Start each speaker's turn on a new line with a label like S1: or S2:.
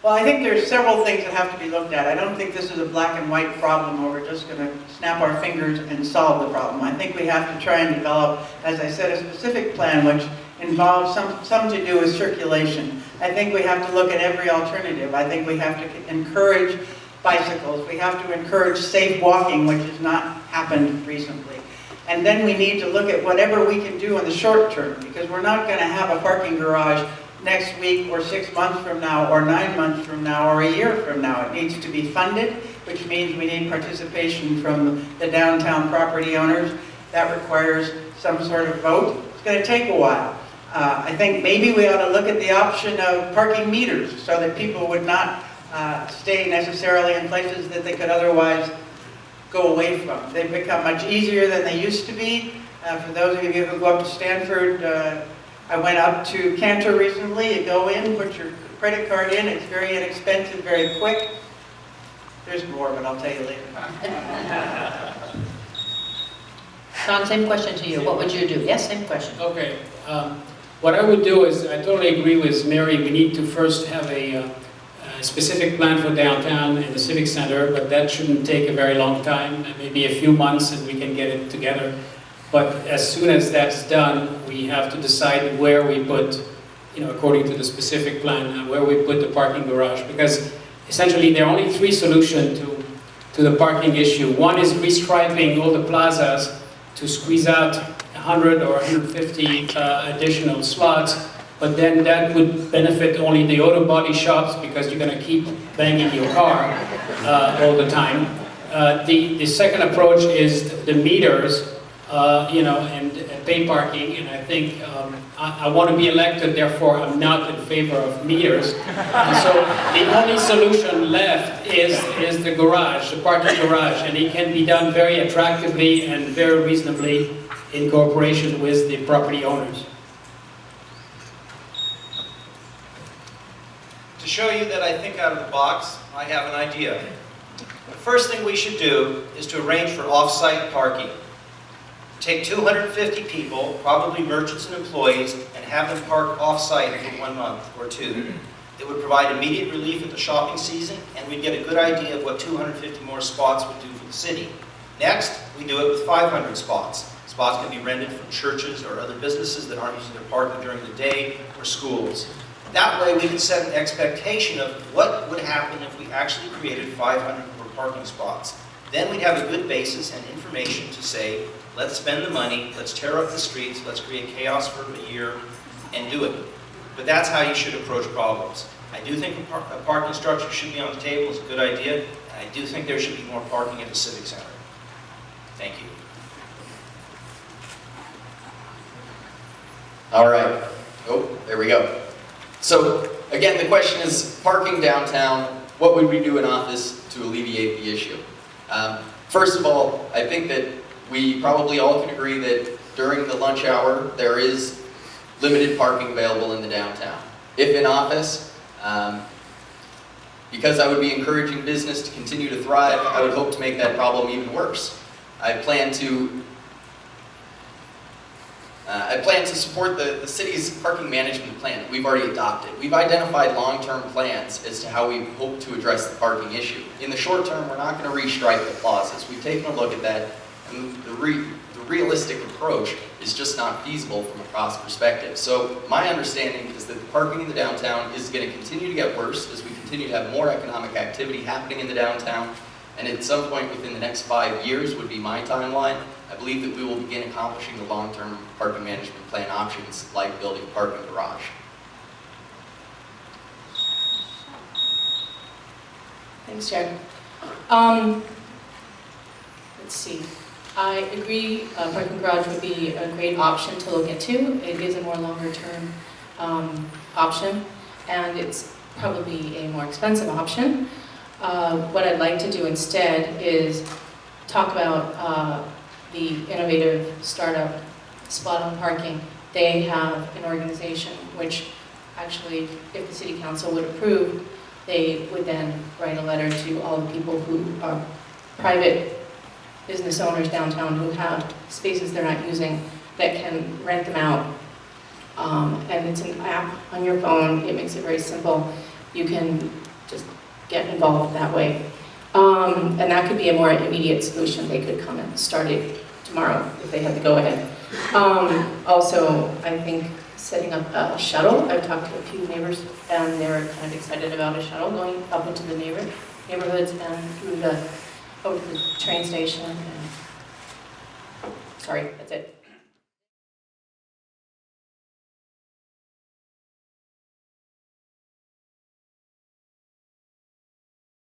S1: Well, I think there's several things that have to be looked at. I don't think this is a black and white problem where we're just going to snap our fingers and solve the problem. I think we have to try and develop, as I said, a specific plan which involves some to do with circulation. I think we have to look at every alternative. I think we have to encourage bicycles. We have to encourage safe walking, which has not happened recently. And then we need to look at whatever we can do in the short term, because we're not going to have a parking garage next week or 6 months from now or 9 months from now or a year from now. It needs to be funded, which means we need participation from the downtown property owners. That requires some sort of vote. It's going to take a while. I think maybe we ought to look at the option of parking meters so that people would not stay necessarily in places that they could otherwise go away from. They've become much easier than they used to be. For those of you who go up to Stanford, I went up to Cantor recently. You go in, put your credit card in. It's very inexpensive, very quick. There's more, but I'll tell you later.
S2: Tom, same question to you. What would you do? Yes, same question.
S3: Okay. What I would do is, I totally agree with Mary. We need to first have a specific plan for downtown and the Civic Center, but that shouldn't take a very long time, maybe a few months, and we can get it together. But as soon as that's done, we have to decide where we put, according to the specific plan, where we put the parking garage. Because essentially there are only three solutions to the parking issue. One is restriping all the plazas to squeeze out 100 or 150 additional slots, but then that would benefit only the auto body shops because you're going to keep banging your car all the time. The second approach is the meters, and pay parking, and I think I want to be elected, therefore I'm not in favor of meters. And so the only solution left is the garage, the parking garage, and it can be done very attractively and very reasonably in cooperation with the property owners.
S4: To show you that I think out of the box, I have an idea. The first thing we should do is to arrange for off-site parking. Take 250 people, probably merchants and employees, and have them park off-site for 1 month or 2. It would provide immediate relief at the shopping season, and we'd get a good idea of what 250 more spots would do for the city. Next, we do it with 500 spots. Spots can be rented from churches or other businesses that aren't using their parking during the day, or schools. That way we can set an expectation of what would happen if we actually created 500 more parking spots. Then we'd have a good basis and information to say, let's spend the money, let's tear up the streets, let's create chaos for a year, and do it. But that's how you should approach problems. I do think a parking structure should be on the table. It's a good idea. And I do think there should be more parking at the Civic Center. Thank you.
S5: All right. Oh, there we go. So, again, the question is, parking downtown, what would we do in office to alleviate the issue? First of all, I think that we probably all can agree that during the lunch hour, there is limited parking available in the downtown. If in office, because I would be encouraging business to continue to thrive, I would hope to make that problem even worse. I plan to support the city's parking management plan that we've already adopted. We've identified long-term plans as to how we hope to address the parking issue. In the short term, we're not going to restripe the plazas. We've taken a look at that, and the realistic approach is just not feasible from a cost perspective. So my understanding is that the parking in the downtown is going to continue to get worse as we continue to have more economic activity happening in the downtown, and at some point within the next 5 years would be my timeline. I believe that we will begin accomplishing the long-term parking management plan options like building a parking garage.
S6: Thanks, Jared. Let's see. I agree parking garage would be a great option to look into. It is a more longer-term option, and it's probably a more expensive option. What I'd like to do instead is talk about the innovative startup Spot on Parking. They have an organization which actually, if the City Council would approve, they would then write a letter to all the people who are private business owners downtown who have spaces they're not using that can rent them out. And it's an app on your phone. It makes it very simple. You can just get involved that way. And that could be a more immediate solution. They could come and start it tomorrow if they had to go ahead. Also, I think setting up a shuttle. I've talked to a few neighbors and they were kind of excited about a shuttle going up into the neighborhoods and through over to the train station. And sorry, that's it.